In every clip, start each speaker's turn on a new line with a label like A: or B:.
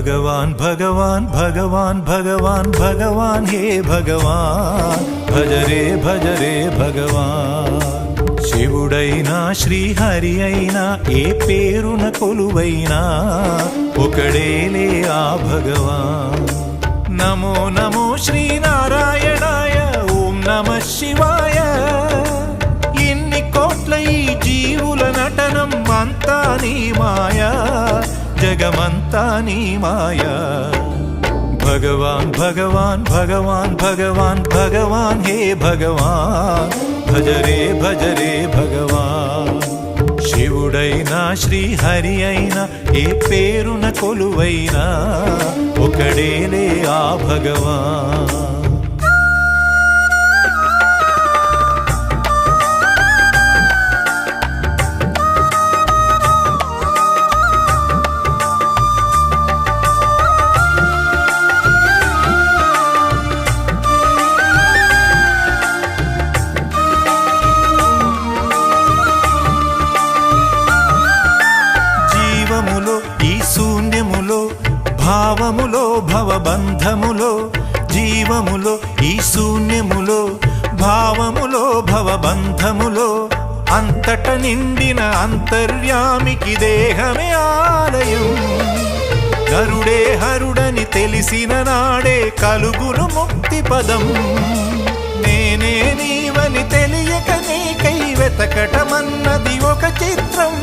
A: भगवान भगवान भगवान भगवान भगवान हे भगवान भज रे भगवान శివుడైనా శ్రీహరి అయినా ఏ పేరున కొలువైనా ఒకడేలే ఆ భగవాన్ నమో నమో శ్రీనారాయణాయ ఓం నమః శివాయ ఇన్ని కోట్ల ఈ జీవుల నటనం అంతా నీ మాయా జగమంతా నీ మాయా भगवान भगवान भगवान भगवान भगवान हे भगवान भज रे भगवान శివుడైనా శ్రీహరి అయినా ఏ పేరున కొలువైనా ఒకడేలే ఆ భగవాన్ భావములో భవబంధములో జీవములో ఈ శూన్యములో భావములో భవబంధములో అంతట నిండిన అంతర్యామికి దేహమే ఆలయం గరుడే హరుడని తెలిసిన నాడే కలుగును ముక్తి పదం నేనే నీవని తెలియక నీకై వెతకటమన్నది ఒక చిత్రం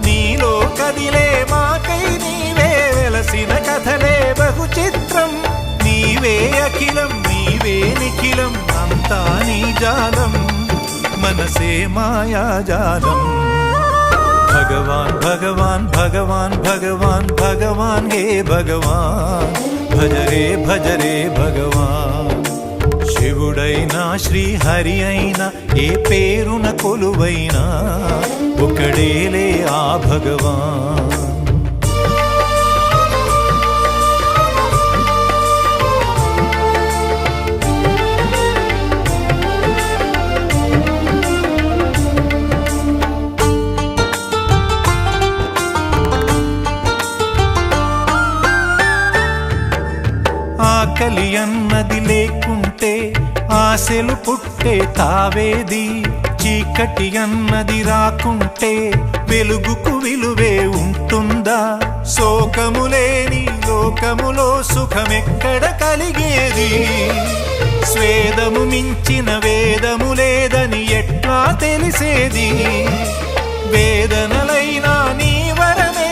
A: నీలో కదిలే మాకై నీవే వెలసిన కథలే బహు చిత్రం నీవే అఖిలం నీవే నిఖిలం అంతా నీ జాలం మనసే మాయాజాలం భగవాన్ భగవాన్ భగవాన్ భగవాన్ భగవాన్ హే భగవాన్ భజ రే భగవాన్ శివుడైనా శ్రీహరి అయినా ఏ పేరున కొలువైనా ఒకడేలే ఆ భగవాన్ ఆకలి అన్నది లేకుంటే ఆశలు పుట్టే తావేది చీకటి అన్నది రాకుంటే వెలుగుకు విలువే ఉంటుందా శోకము లేని లోకములో సుఖమెక్కడ కలిగేది స్వేదము మించిన వేదము లేదని ఎట్లా తెలిసేది వేదనలైనా నీ వరమే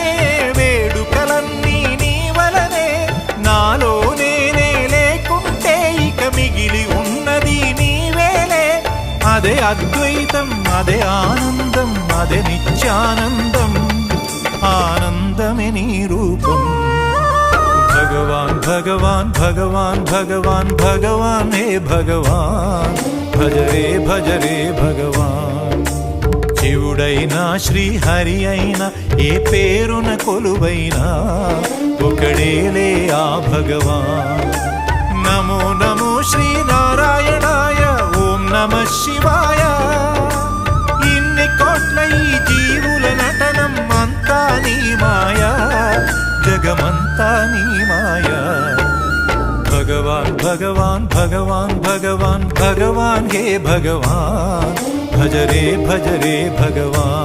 A: వేడుకలన్నీ నీ వలనే నాలో మిగిలి ఉన్నది నీవేలే అదే అద్వైతం అదే ఆనందం అదే నిత్యానందం ఆనందమే నీ రూపం భగవాన్ భగవాన్ భగవాన్ భగవాన్ భగవాన్ హే భగవాన్ భజ రే భగవాన్ శివుడైనా శ్రీహరి అయినా ఏ పేరున కొలువైనా ఒకడేలే ఆ భగవాన్ నమో నమో శ్రీనారాయణాయ ఓం నమః శివాయ ఇన్ని కోట్ల ఈ జీవుల నటనం అంతా నీ మాయా జగమంతా నీ మాయా భగవాన్ భగవాన్ భగవాన్ భగవాన్ భగవాన్ హే భగవాన్ భజ రే భగవాన్